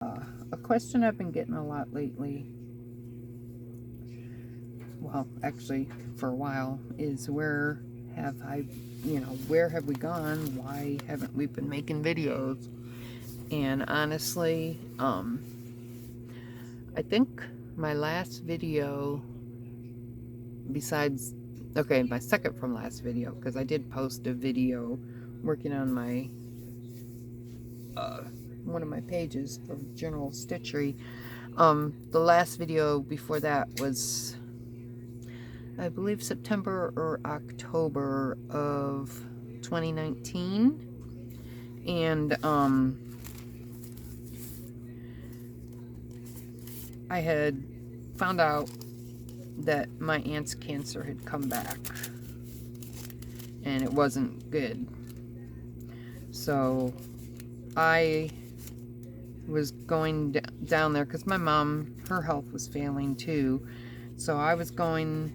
A question I've been getting a lot lately, well, actually for a while, is where have I, where have we gone? Why haven't we been making videos? And honestly, I think my last video, besides, okay, my second from last video, because I did post a video working on my, one of my pages for General Stitchery. The last video before that was, I believe, September or October of 2019. And I had found out that my aunt's cancer had come back, and it wasn't good. So I was going down there because my mom, her health was failing too. So I was going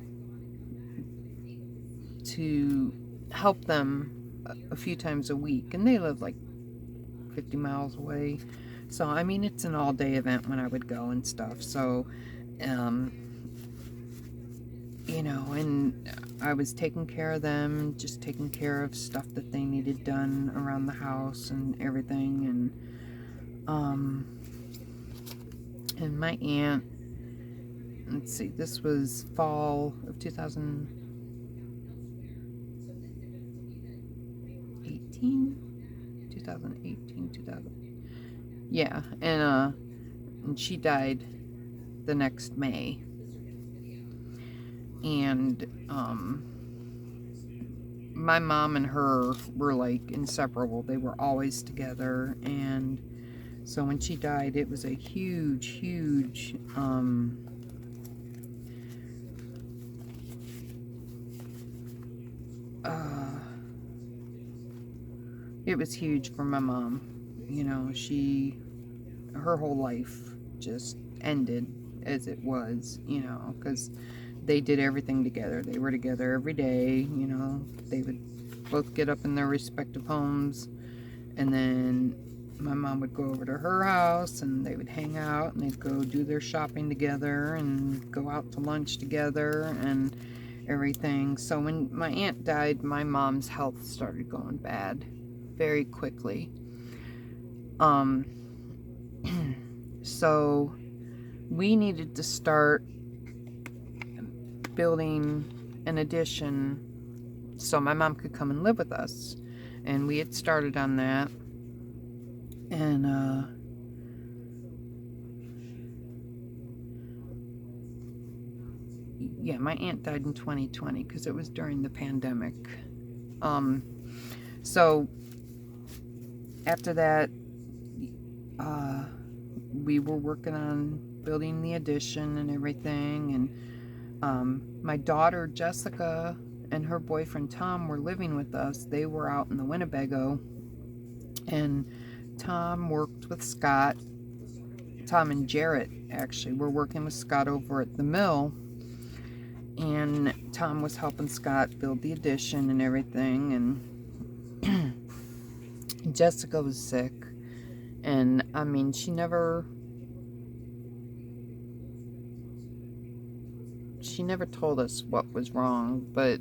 to help them a few times a week, and they live like 50 miles away. So I mean, it's an all-day event when I would go and stuff. So and I was taking care of them, just taking care of stuff that they needed done around the house and everything. And my aunt, let's see, this was fall of 2018, yeah, and she died the next May. And my mom and her were like inseparable. They were always together. And so when she died, it was a huge it was huge for my mom. Her whole life just ended as it was, because they did everything together. They were together every day. They would both get up in their respective homes, and then my mom would go over to her house, and they would hang out, and they'd go do their shopping together and go out to lunch together and everything. So when my aunt died, my mom's health started going bad very quickly. So we needed to start building an addition so my mom could come and live with us. And we had started on that. And yeah, my aunt died in 2020 because it was during the pandemic. So after that, we were working on building the addition and everything. And my daughter Jessica and her boyfriend Tom were living with us. They were out in the Winnebago, and Tom worked with Scott. Tom and Jarrett actually were working with Scott over at the mill, and Tom was helping Scott build the addition and everything. And Jessica was sick, and I mean, she never told us what was wrong, but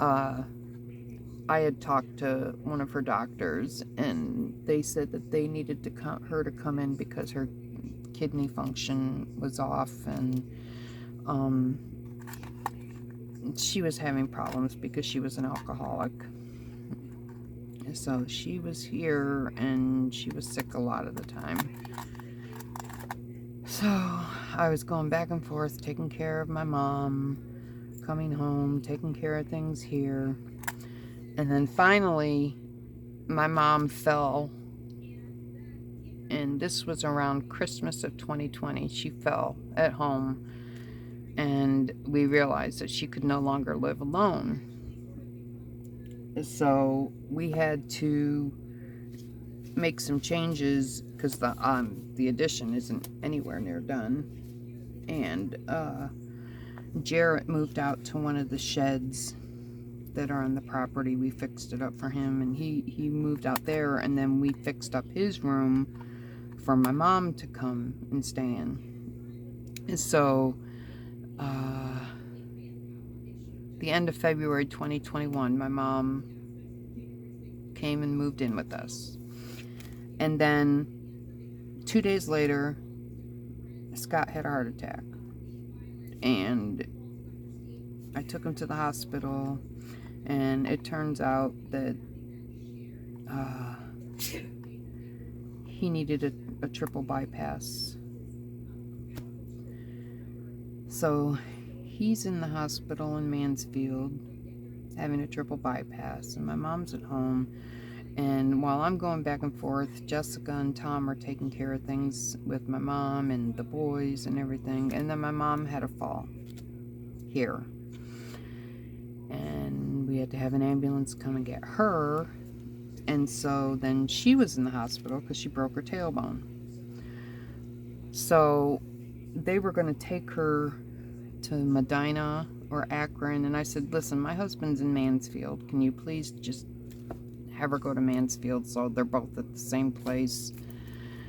I had talked to one of her doctors, and they said that they needed her to come in because her kidney function was off, and she was having problems because she was an alcoholic. So she was here, and she was sick a lot of the time. So I was going back and forth, taking care of my mom, coming home, taking care of things here. And then finally, my mom fell. And this was around Christmas of 2020. She fell at home. And we realized that she could no longer live alone. So we had to make some changes because the addition isn't anywhere near done. And Jarrett moved out to one of the sheds that are on the property. We fixed it up for him, and he moved out there, and then we fixed up his room for my mom to come and stay in. And so, the end of February 2021, my mom came and moved in with us. And then 2 days later, Scott had a heart attack. And I took him to the hospital, and it turns out that he needed a triple bypass. So he's in the hospital in Mansfield having a triple bypass, and my mom's at home. And while I'm going back and forth, Jessica and Tom are taking care of things with my mom and the boys and everything. And then my mom had a fall here, and we had to have an ambulance come and get her. And so then she was in the hospital because she broke her tailbone. So they were going to take her to Medina or Akron, and I said, listen, my husband's in Mansfield. Can you please just have her go to Mansfield so they're both at the same place?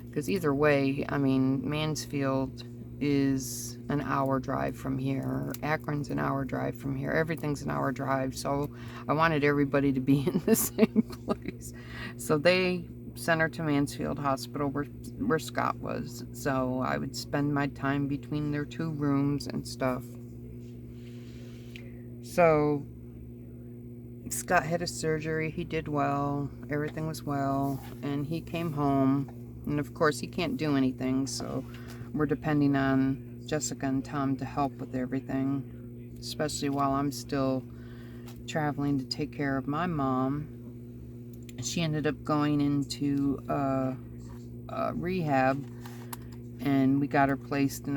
Because either way, I mean, Mansfield is an hour drive from here. Akron's an hour drive from here. Everything's an hour drive. So I wanted everybody to be in the same place. So they sent her to Mansfield Hospital where Scott was. So I would spend my time between their two rooms and stuff. So Scott had a surgery. He did well. Everything was well. And he came home. And of course, he can't do anything. So we're depending on Jessica and Tom to help with everything. Especially while I'm still traveling to take care of my mom. She ended up going into rehab. And we got her placed in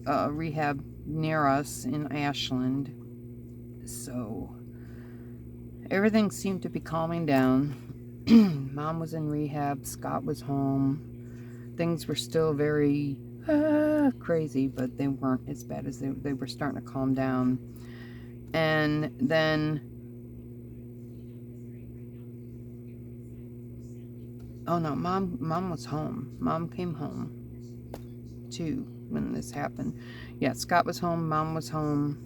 a rehab near us in Ashland. So everything seemed to be calming down. Mom was in rehab. Scott was home. Things were still very crazy, but they weren't as bad as they were starting to calm down. And then, oh no, mom was home. Mom came home too when this happened. Yeah, Scott was home. Mom was home.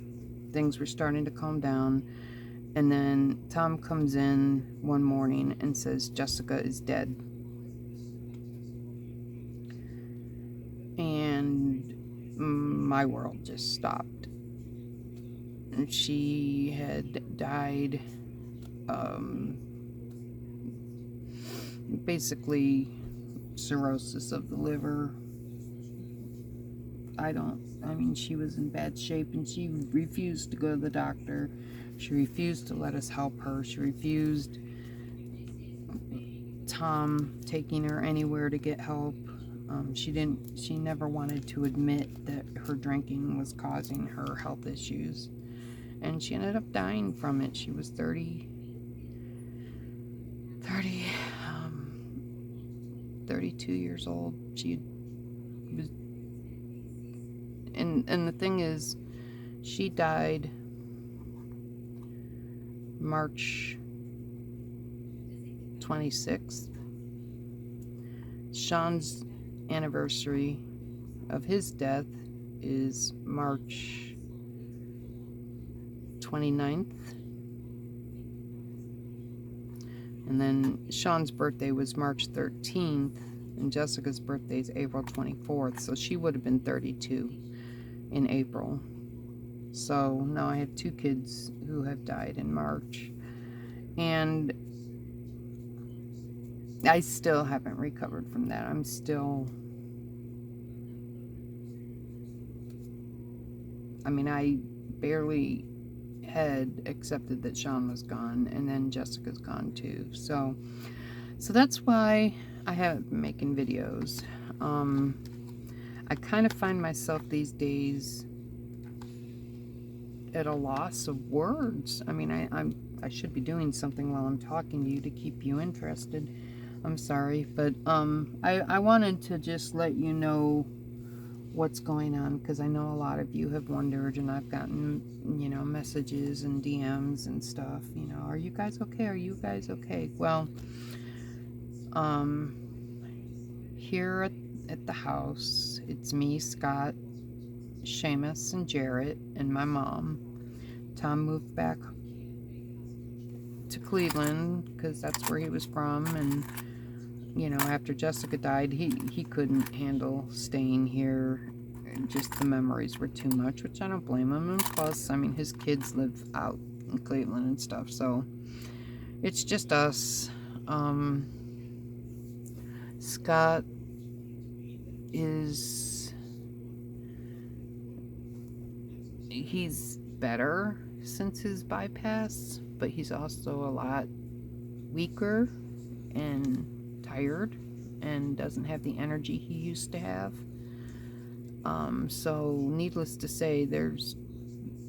Things were starting to calm down. And then Tom comes in one morning and says Jessica is dead. And my world just stopped. And she had died, basically cirrhosis of the liver. I mean, she was in bad shape, and she refused to go to the doctor. She refused to let us help her. She refused Tom taking her anywhere to get help. She never wanted to admit that her drinking was causing her health issues. And she ended up dying from it. She was 32 years old. She was, and the thing is, she died March 26th. Sean's anniversary of his death is March 29th. And then Sean's birthday was March 13th, and Jessica's birthday is April 24th. So she would have been 32 in April. So now I have two kids who have died in March. And I still haven't recovered from that. I'm still... I mean, I barely had accepted that Sean was gone, and then Jessica's gone too. So that's why I haven't been making videos. I kind of find myself these days at a loss of words. I mean, I should be doing something while I'm talking to you to keep you interested. I'm sorry, but I wanted to just let you know what's going on, because I know a lot of you have wondered, and I've gotten, you know, messages and DMs and stuff, you know, are you guys okay? Are you guys okay? Well, here at the house, it's me, Scott, Seamus, and Jarrett, and my mom. Tom moved back to Cleveland because that's where he was from, and you know, after Jessica died, he couldn't handle staying here. Just the memories were too much, which I don't blame him. And plus, I mean, his kids live out in Cleveland and stuff, so it's just us. Scott he's better since his bypass, but he's also a lot weaker and tired and doesn't have the energy he used to have. So needless to say, there's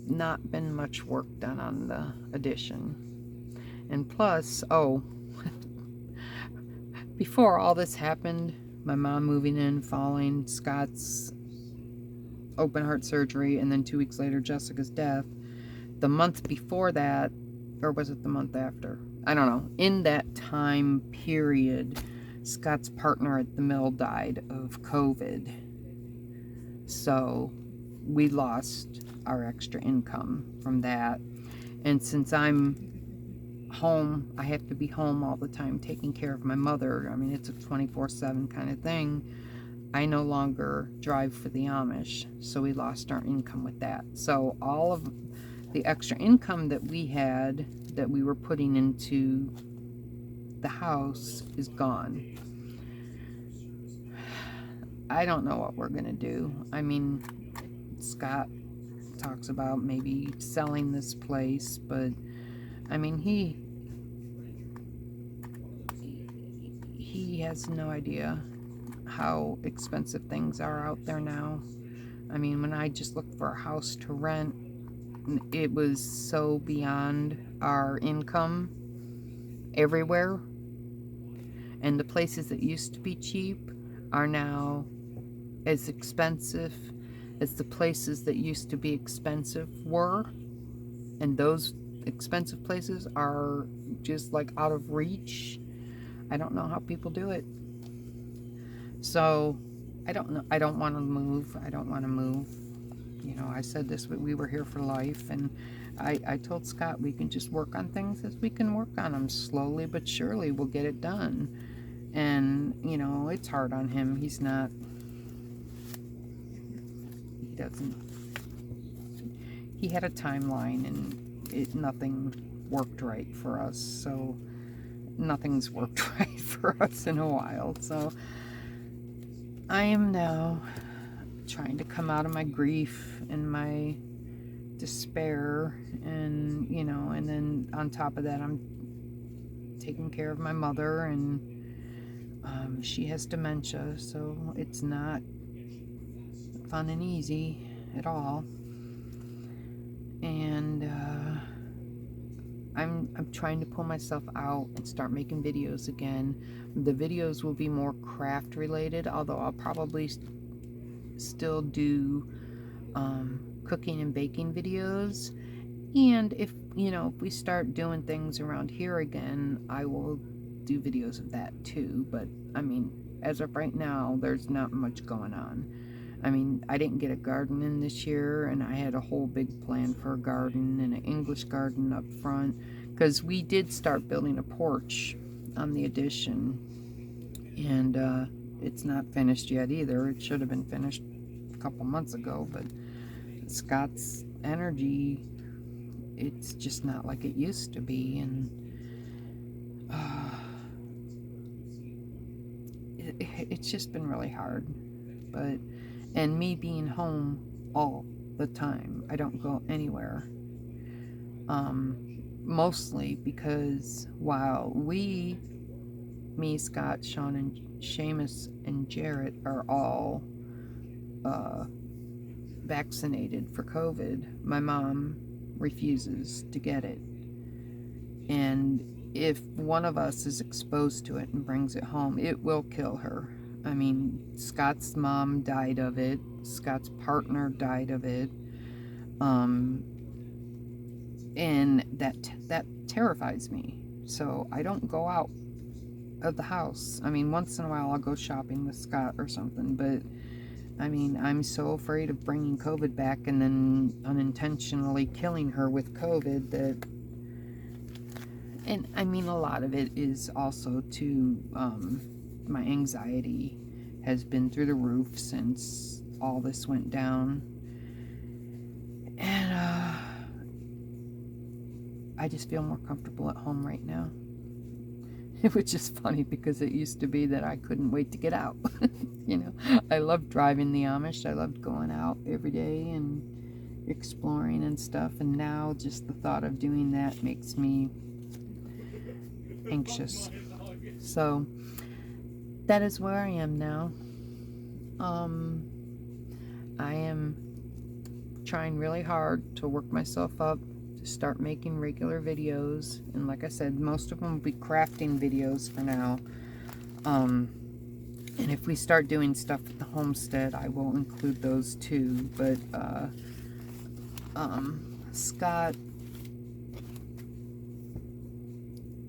not been much work done on the addition. And plus, before all this happened, my mom moving in, following Scott's open heart surgery, and then 2 weeks later, Jessica's death, the month before that, or was it the month after? I don't know. In that time period, Scott's partner at the mill died of COVID. So we lost our extra income from that. And since I'm home, I have to be home all the time taking care of my mother. I mean, it's a 24/7 kind of thing. I no longer drive for the Amish, so we lost our income with that. So all of the extra income that we had, that we were putting into the house, is gone. I don't know what we're gonna do. I mean, Scott talks about maybe selling this place, but I mean, he has no idea how expensive things are out there now. I mean, when I just looked for a house to rent, it was so beyond our income everywhere. And the places that used to be cheap are now as expensive as the places that used to be expensive were. And those expensive places are just like out of reach. I don't know how people do it. So I don't know. I don't want to move. I don't want to move. You know, I said this, we were here for life, and I told Scott we can just work on things as we can work on them. Slowly but surely we'll get it done. And, you know, it's hard on him. He had a timeline, and nothing worked right for us. So nothing's worked right for us in a while. So I am now trying to come out of my grief and my despair, and you know, and then on top of that, I'm taking care of my mother, and she has dementia, so it's not fun and easy at all. And I'm trying to pull myself out and start making videos again. The videos will be more craft related, although I'll probably still do cooking and baking videos. And if we start doing things around here again, I will do videos of that too. But I mean, as of right now, there's not much going on. I mean, I didn't get a garden in this year, and I had a whole big plan for a garden and an English garden up front, because we did start building a porch on the addition, and it's not finished yet either. It should have been finished a couple months ago, but Scott's energy, it's just not like it used to be, and it's just been really hard. And me being home all the time, I don't go anywhere, mostly because while me, Scott, Sean, and Seamus, and Jarrett are all vaccinated for COVID, my mom refuses to get it. And if one of us is exposed to it and brings it home, it will kill her. I mean, Scott's mom died of it. Scott's partner died of it. And that terrifies me. So I don't go out of the house. I mean, once in a while I'll go shopping with Scott or something, but I mean, I'm so afraid of bringing COVID back and then unintentionally killing her with COVID that, and I mean, a lot of it is also to, my anxiety has been through the roof since all this went down. And, I just feel more comfortable at home right now. Which is funny because it used to be that I couldn't wait to get out. You know, I loved driving the Amish. I loved going out every day and exploring and stuff. And now just the thought of doing that makes me anxious. So that is where I am now. I am trying really hard to work myself up to start making regular videos, and like I said, most of them will be crafting videos for now. And if we start doing stuff at the homestead, I will include those too. But Scott,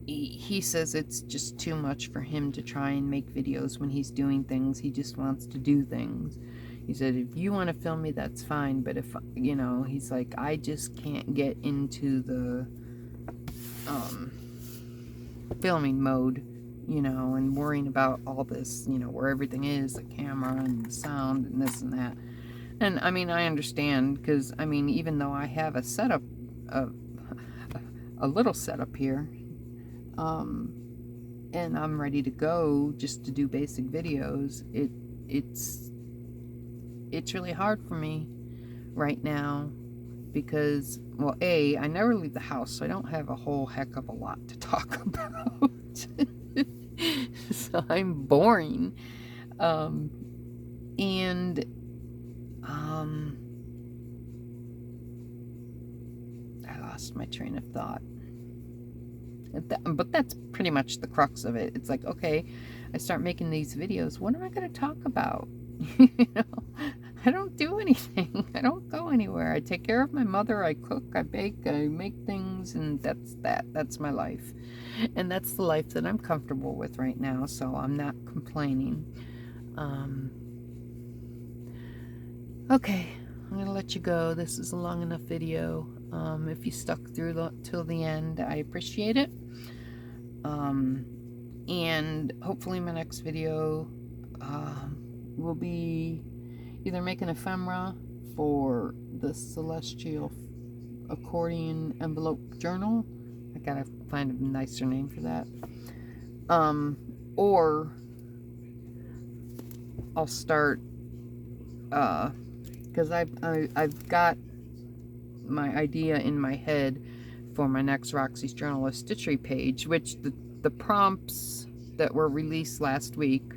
he says it's just too much for him to try and make videos when he's doing things. He just wants to do things. He said, if you want to film me, that's fine. But if, you know, he's like, I just can't get into the filming mode, you know, and worrying about all this, you know, where everything is, the camera and the sound and this and that. And, I mean, I understand, because, I mean, even though I have a setup, a little setup here, and I'm ready to go just to do basic videos, it's really hard for me right now because, well, A, I never leave the house, so I don't have a whole heck of a lot to talk about. So I'm boring. I lost my train of thought. But that's pretty much the crux of it. It's like, okay, I start making these videos. What am I going to talk about? You know, I don't do anything. I don't go anywhere. I take care of my mother. I cook, I bake, I make things, and that's that. That's my life. And that's the life that I'm comfortable with right now, so I'm not complaining. Okay, I'm going to let you go. This is a long enough video. If you stuck through till the end, I appreciate it. And hopefully my next video will be either make an ephemera for the Celestial Accordion Envelope Journal. I gotta find a nicer name for that. Or I'll start, because I've got my idea in my head for my next Roxy's Journal of Stitchery page, which the prompts that were released last week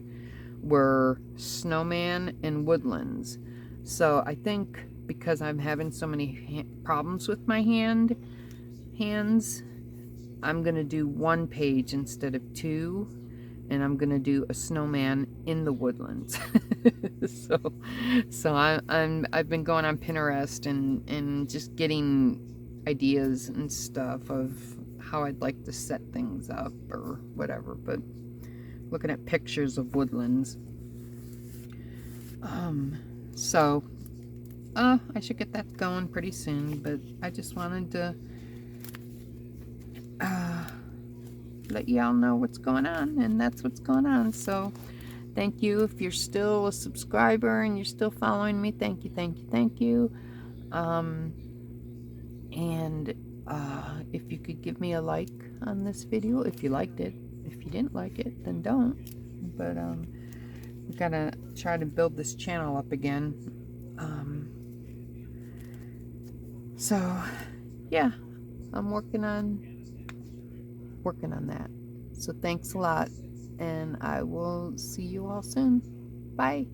were snowman and woodlands. So I think because I'm having so many problems with my hands, I'm gonna do one page instead of two, and I'm gonna do a snowman in the woodlands. so I've been going on Pinterest and just getting ideas and stuff of how I'd like to set things up or whatever, but looking at pictures of woodlands. So I should get that going pretty soon, but I just wanted to let y'all know what's going on, and that's what's going on. So thank you. If you're still a subscriber and you're still following me, thank you, thank you, thank you. And if you could give me a like on this video if you liked it. If you didn't like it, then don't. But we gotta try to build this channel up again. So yeah, I'm working on that. So thanks a lot, and I will see you all soon. Bye.